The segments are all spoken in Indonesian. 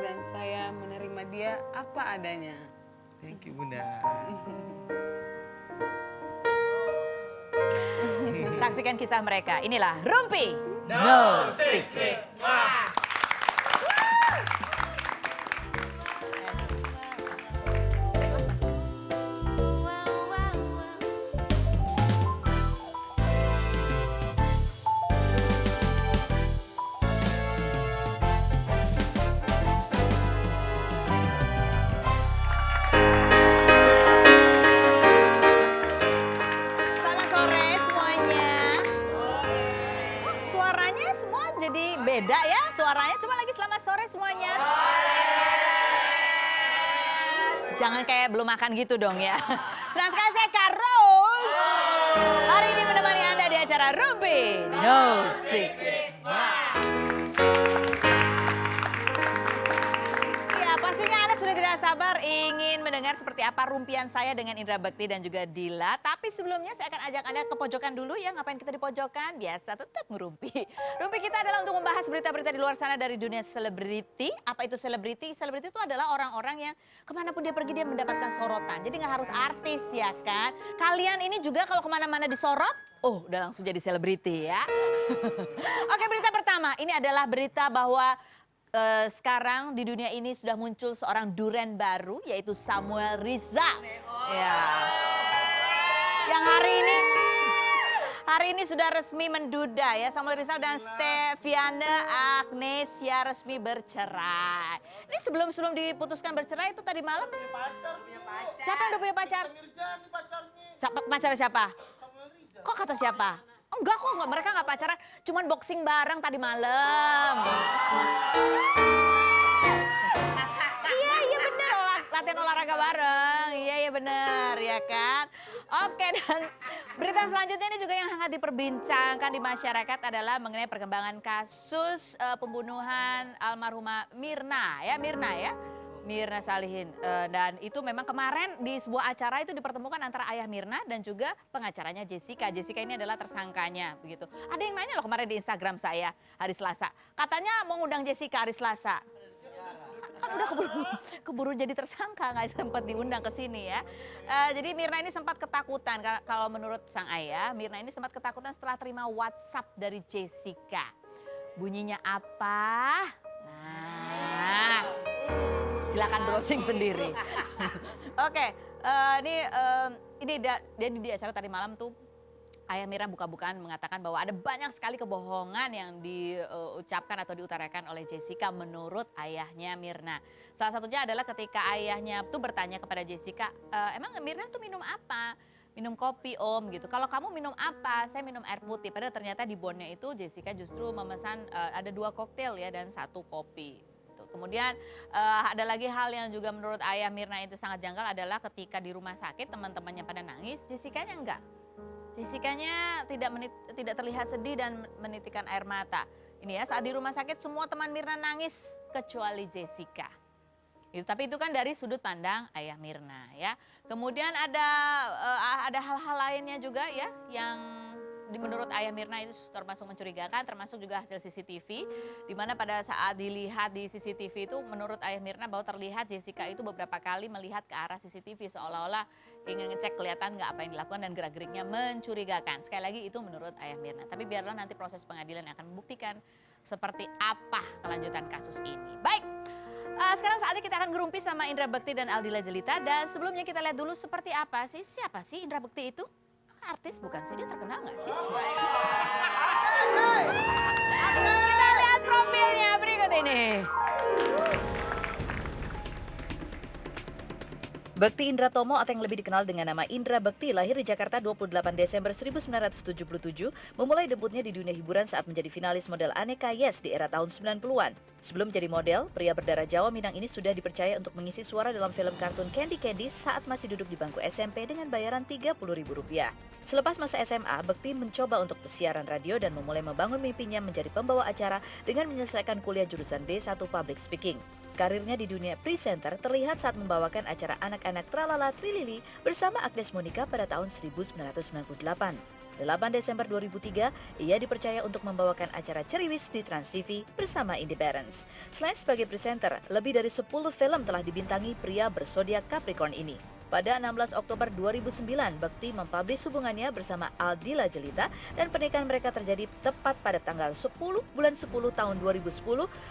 dan saya menerima dia apa adanya. Thank you Bunda. Saksikan kisah mereka. Inilah Rumpi No Secret. Selamat sore semuanya. Kok suaranya semua jadi beda ya? Suaranya coba lagi selamat sore semuanya. Jangan kayak belum makan gitu dong ya. Senang sekali saya Kak Rose. Hari ini menemani Anda di acara Rumpi No Secret. Ya, pastinya Anda sudah tidak sabar ingin mendengar seperti apa rumpian saya dengan Indra Bekti dan juga Dila. Tapi sebelumnya saya akan ajak Anda ke pojokan dulu ya. Ngapain kita di pojokan? Biasa tetap ngerumpi. Rumpi kita adalah untuk membahas berita-berita di luar sana dari dunia selebriti. Apa itu selebriti? Selebriti itu adalah orang-orang yang kemanapun dia pergi dia mendapatkan sorotan. Jadi nggak harus artis ya kan. Kalian ini juga kalau kemana-mana disorot, oh udah langsung jadi selebriti ya. Oke, berita pertama. Ini adalah berita bahwa sekarang di dunia ini sudah muncul seorang duren baru yaitu Samuel Rizal. Ya. Yang hari ini sudah resmi menduda ya. Samuel Rizal dan Steviana Agnesia resmi bercerai. Ini sebelum diputuskan bercerai itu tadi malam. Punya pacar. Siapa yang udah punya pacar? Mirjan nih pacarnya. Pacarnya siapa? Samuel Rizal. Kok kata siapa? Enggak kok, mereka nggak pacaran, cuman boxing bareng tadi malam. Iya bener, latihan olahraga bareng, iya bener ya kan. Oke, dan berita selanjutnya ini juga yang hangat diperbincangkan di masyarakat adalah mengenai perkembangan kasus pembunuhan almarhumah Mirna ya. Mirna Salihin, dan itu memang kemarin di sebuah acara itu dipertemukan antara ayah Mirna dan juga pengacaranya Jessica. Jessica ini adalah tersangkanya begitu. Ada yang nanya loh kemarin di Instagram saya hari Selasa, katanya mau ngundang Jessica hari Selasa. Kan udah keburu jadi tersangka, nggak sempat diundang ke sini ya. Jadi Mirna ini sempat ketakutan, kalau menurut sang ayah, Mirna ini sempat ketakutan setelah terima WhatsApp dari Jessica. Bunyinya apa? Nah, silakan browsing sendiri. Oke, ini di acara tadi malam tuh ayah Mirna buka-bukaan mengatakan bahwa ada banyak sekali kebohongan yang diucapkan atau diutarakan oleh Jessica menurut ayahnya Mirna. Salah satunya adalah ketika ayahnya tuh bertanya kepada Jessica, emang Mirna tuh minum apa? Minum kopi om gitu. Kalau kamu minum apa? Saya minum air putih. Padahal ternyata di bonnya itu Jessica justru memesan ada 2 koktail ya dan 1 kopi. Kemudian ada lagi hal yang juga menurut ayah Mirna itu sangat janggal adalah ketika di rumah sakit teman-temannya pada nangis, Jessica-nya enggak. Jessica-nya tidak terlihat sedih dan menitikkan air mata. Ini ya, saat di rumah sakit semua teman Mirna nangis kecuali Jessica. Tapi itu kan dari sudut pandang ayah Mirna ya. Kemudian ada hal-hal lainnya juga ya yang menurut ayah Mirna itu termasuk mencurigakan, termasuk juga hasil CCTV, di mana pada saat dilihat di CCTV itu menurut ayah Mirna bahwa terlihat Jessica itu beberapa kali melihat ke arah CCTV seolah-olah ingin ngecek kelihatan nggak apa yang dilakukan dan gerak-geriknya mencurigakan. Sekali lagi itu menurut ayah Mirna, tapi biarlah nanti proses pengadilan akan membuktikan seperti apa kelanjutan kasus ini. Baik, sekarang saatnya kita akan ngerumpi sama Indra Bekti dan Aldila Jelita, dan sebelumnya kita lihat dulu seperti apa sih, siapa sih Indra Bekti itu? Artis bukan sih, dia terkenal nggak sih? Kita lihat profilnya berikut ini. Bekti Indra Tomo atau yang lebih dikenal dengan nama Indra Bekti lahir di Jakarta 28 Desember 1977, memulai debutnya di dunia hiburan saat menjadi finalis model Aneka Yes di era tahun 90-an. Sebelum menjadi model, pria berdarah Jawa Minang ini sudah dipercaya untuk mengisi suara dalam film kartun Candy Candy saat masih duduk di bangku SMP dengan bayaran Rp30.000. Selepas masa SMA, Bekti mencoba untuk siaran radio dan memulai membangun mimpinya menjadi pembawa acara dengan menyelesaikan kuliah jurusan D1 Public Speaking. Karirnya di dunia presenter terlihat saat membawakan acara anak-anak Tralala Trilili bersama Agnes Monica pada tahun 1998. 8 Desember 2003, ia dipercaya untuk membawakan acara Ceriwis di Trans TV bersama Indy Barens. Selain sebagai presenter, lebih dari 10 film telah dibintangi pria berzodiak Capricorn ini. Pada 16 Oktober 2009, Bekti mempublish hubungannya bersama Aldila Jelita dan pernikahan mereka terjadi tepat pada tanggal 10 bulan 10 tahun 2010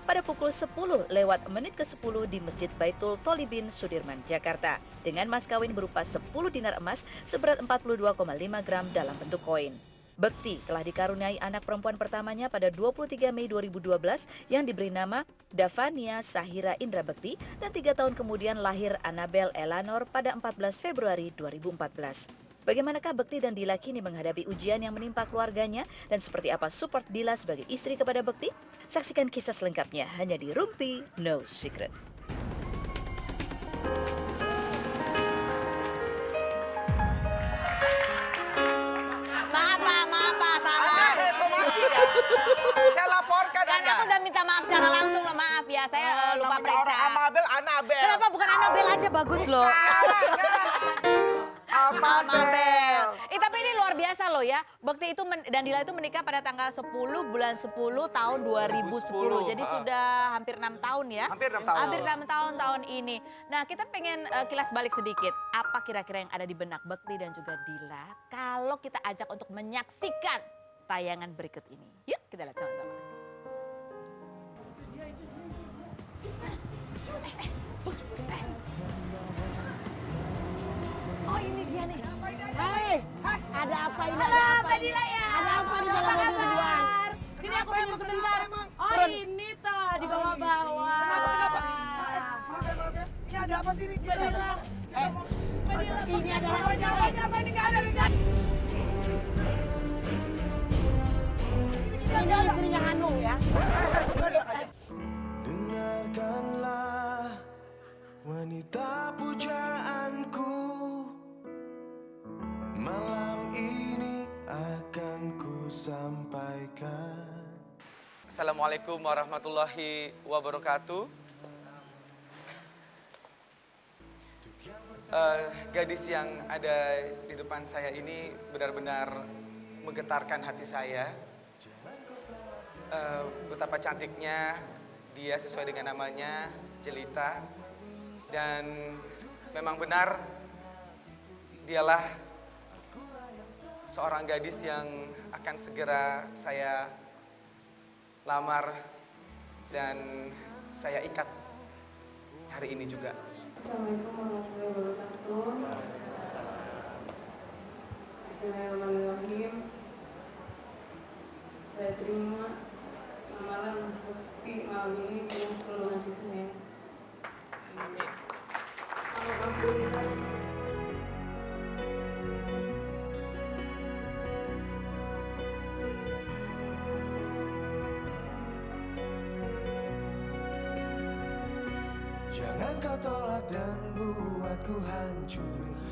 pada pukul 10 lewat menit ke-10 di Masjid Baitul Tholibin, Sudirman, Jakarta. Dengan mas kawin berupa 10 dinar emas seberat 42,5 gram dalam bentuk koin. Bekti telah dikaruniai anak perempuan pertamanya pada 23 Mei 2012 yang diberi nama Davania Sahira Indra Bekti dan 3 tahun kemudian lahir Annabel Elanor pada 14 Februari 2014. Bagaimanakah Bekti dan Dila kini menghadapi ujian yang menimpa keluarganya dan seperti apa support Dila sebagai istri kepada Bekti? Saksikan kisah selengkapnya hanya di Rumpi No Secret. Saya somasi ya. Saya laporkan Kan Anda. aku udah minta maaf secara langsung loh, maaf ya, saya lupa Namanya periksa. orang Amabel, Anabel. Kenapa bukan Annabel aja bagus loh. Amabel. Tapi ini luar biasa loh ya. Bekti itu dan Dila itu menikah pada tanggal 10 bulan 10 tahun 2010. Jadi sudah hampir 6 tahun ya. Hampir 6 tahun. Hampir 6 tahun tahun ini. Nah, kita pengen kilas balik sedikit. Apa kira-kira yang ada di benak Bekti dan juga Dila kalau kita ajak untuk menyaksikan tayangan berikut ini. Yuk kita lihat sama-sama. Oh ini dia nih. Hai, ada apa ini? Halo, Mbak Dila ya. Ada apa di dalam mobil berdua? Sini aku pinjam sebentar. Oh ini toh di bawah-bawah. Kenapa? Ini ada apa sih? Mbak Dila. Ini adalah Apa ini nggak ada? ini istrinya Hanung ya. Dengarkanlah wanita pujaanku, malam ini akan ku sampaikan. Assalamualaikum warahmatullahi wabarakatuh. Gadis yang ada di depan saya ini benar-benar menggetarkan hati saya. Betapa cantiknya dia sesuai dengan namanya, Jelita. Dan memang benar dialah seorang gadis yang akan segera saya lamar dan saya ikat hari ini juga. Assalamualaikum warahmatullahi wabarakatuh. Bismillahirrahmanirrahim. Saya terima lamaran Bekti malam ini dengan seluruh hati saya. Alhamdulillah. Jangan kau tolak dan buatku hancur.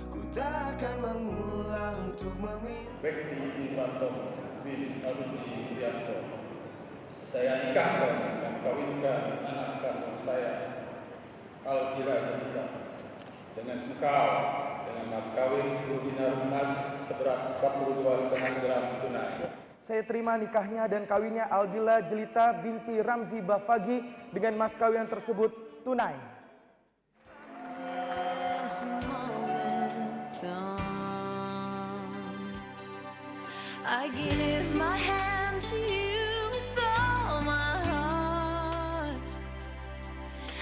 Ku tak akan mengulang untuk meminta. Bekti Iwanto bin Alumni Wianto. Saya nikahkan dan kawinkan anak kandung saya, Aldila Jelita, dengan engkau dengan mas kawin 10 dinar emas seberat 42,5 gram tunai. Saya terima nikahnya dan kawinnya Aldila Jelita binti Ramzi Bafagi dengan mas kawin tersebut tunai. I give my hand to you with all my heart.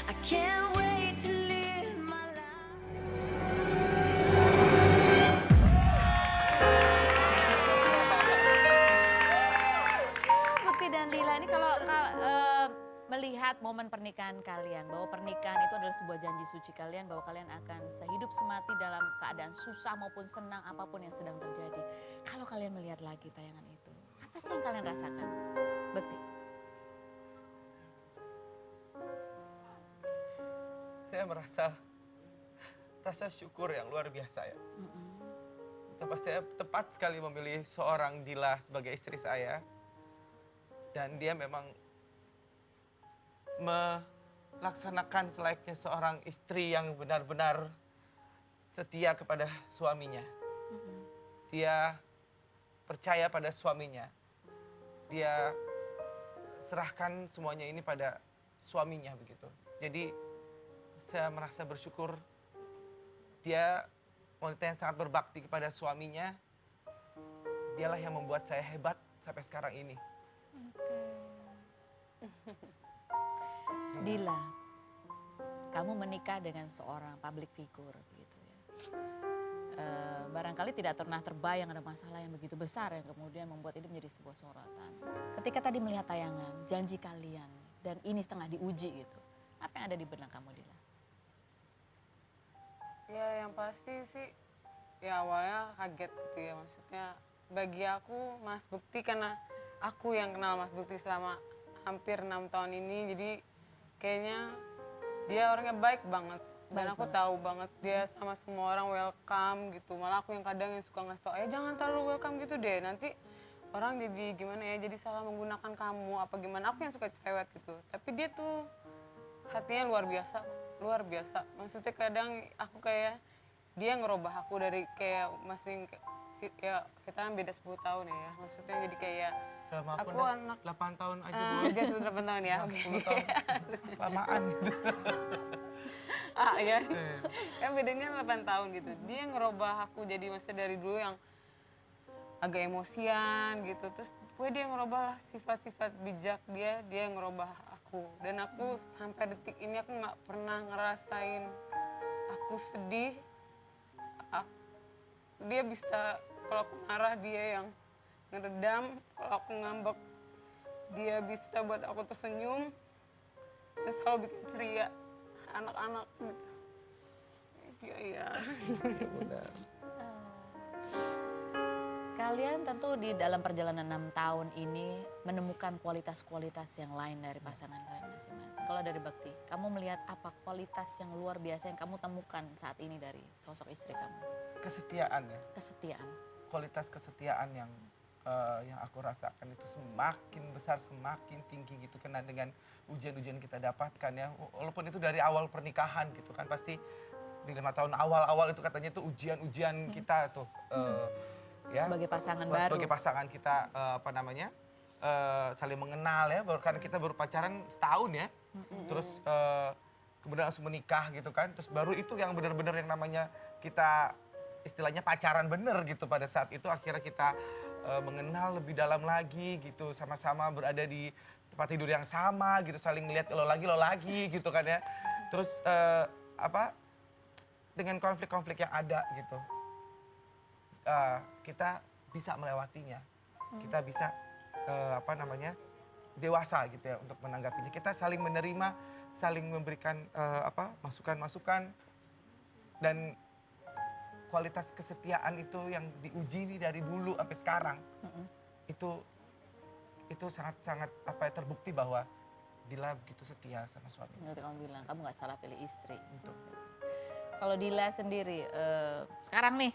I can't wait to live my life. Bekti dan Dila ini kalau melihat momen pernikahan kalian, bahwa pernikahan itu adalah sebuah janji suci kalian, bahwa kalian akan sehidup semati dalam keadaan susah maupun senang apapun yang sedang terjadi. Kalau kalian melihat lagi tayangan itu, apa sih yang kalian rasakan, Bekti? Saya merasa rasa syukur yang luar biasa ya. Betapa saya tepat sekali memilih seorang Dila sebagai istri saya. Dan dia memang melaksanakan selayaknya seorang istri yang benar-benar setia kepada suaminya. Dia percaya pada suaminya. Dia serahkan semuanya ini pada suaminya begitu. Jadi saya merasa bersyukur dia wanita yang sangat berbakti kepada suaminya. Dialah yang membuat saya hebat sampai sekarang ini. Dila, kamu menikah dengan seorang public figure gitu ya. Barangkali tidak pernah terbayang ada masalah yang begitu besar yang kemudian membuat ini menjadi sebuah sorotan. Ketika tadi melihat tayangan, janji kalian, dan ini setengah diuji gitu. Apa yang ada di benak kamu, Dila? Ya yang pasti sih, ya awalnya kaget gitu ya. Maksudnya bagi aku Mas Bekti, karena aku yang kenal Mas Bekti selama hampir 6 tahun ini. Jadi kayaknya dia orangnya baik banget. Dan aku tahu banget dia sama semua orang welcome gitu. Malah aku yang kadang yang suka ngasih tau, jangan terlalu welcome gitu deh. Nanti orang jadi gimana ya, jadi salah menggunakan kamu apa gimana. Aku yang suka cerewet gitu. Tapi dia tuh hatinya luar biasa, luar biasa. Maksudnya kadang aku kayak, dia ngerubah aku dari kayak masih, ya kita kan beda 10 tahun ya. Maksudnya jadi kayak, aku anak 8 tahun aja Bu. dia sudah 8 tahun ya. 10 tahun. Lamaan gitu. Ya. Kan bedanya 8 tahun gitu. Dia ngerubah aku jadi maksudnya dari dulu yang agak emosian gitu. Terus dia ngerubah lah sifat-sifat bijak dia ngerubah aku. Dan aku sampai detik ini aku nggak pernah ngerasain aku sedih. Dia bisa, kalau aku marah dia yang ngeredam, kalau aku ngambek dia bisa buat aku tersenyum. Dia selalu bikin ceria anak-anak gitu. Iya. Kalian tentu di dalam perjalanan 6 tahun ini menemukan kualitas-kualitas yang lain dari pasangan kalian masing-masing. Kalau dari Bekti, kamu melihat apa kualitas yang luar biasa yang kamu temukan saat ini dari sosok istri kamu? Kesetiaan ya. Kesetiaan. Kualitas kesetiaan yang aku rasakan itu semakin besar, semakin tinggi gitu, kena dengan ujian-ujian kita dapatkan ya. Walaupun itu dari awal pernikahan gitu kan, pasti di 5 tahun awal-awal itu katanya itu ujian-ujian kita tuh. Ya, sebagai pasangan baru. Sebagai pasangan kita saling mengenal ya, karena kita baru pacaran setahun ya. Terus kemudian langsung menikah gitu kan. Terus baru itu yang benar-benar yang namanya kita istilahnya pacaran bener gitu. Pada saat itu akhirnya kita mengenal lebih dalam lagi gitu, sama-sama berada di tempat tidur yang sama gitu, saling ngeliat lo lagi gitu kan ya. Terus dengan konflik-konflik yang ada gitu, kita bisa melewatinya, kita bisa dewasa gitu ya untuk menanggapinya. Kita saling menerima, saling memberikan masukan-masukan, dan kualitas kesetiaan itu yang diuji nih dari dulu sampai sekarang. Itu sangat-sangat terbukti bahwa Dila begitu setia sama suami. Menurut kamu bilang, kamu nggak salah pilih istri. Betul. Kalau Dila sendiri, sekarang nih,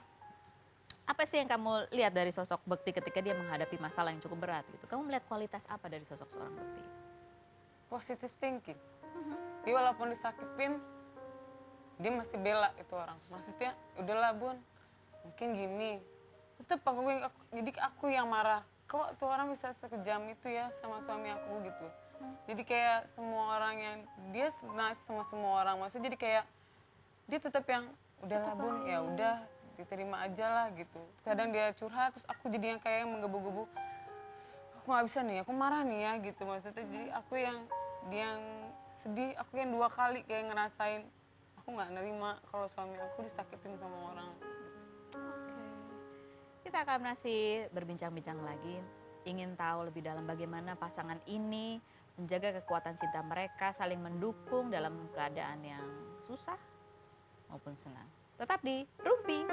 apa sih yang kamu lihat dari sosok Bekti ketika dia menghadapi masalah yang cukup berat gitu? Kamu melihat kualitas apa dari sosok seorang Bekti? Positive thinking. Dia walaupun disakitin, dia masih bela itu orang. Maksudnya, udahlah Bun, mungkin gini. Tetep jadi aku yang marah. Kok tuh orang bisa sekejam itu ya sama suami aku gitu. Jadi kayak semua orang yang, dia nice sama semua orang. Maksudnya jadi kayak, dia tetap yang, udahlah Bun, ya udah diterima aja lah gitu. Kadang dia curhat, terus aku jadi yang kayak menggebu-gebu. Aku gak bisa nih, aku marah nih ya gitu. Maksudnya jadi aku yang, dia yang sedih, aku yang 2 kali kayak ngerasain, aku nggak nerima kalau suami aku disakitin sama orang. Kita akan masih berbincang-bincang lagi, ingin tahu lebih dalam bagaimana pasangan ini menjaga kekuatan cinta mereka, saling mendukung dalam keadaan yang susah maupun senang. Tetap di Rumpi.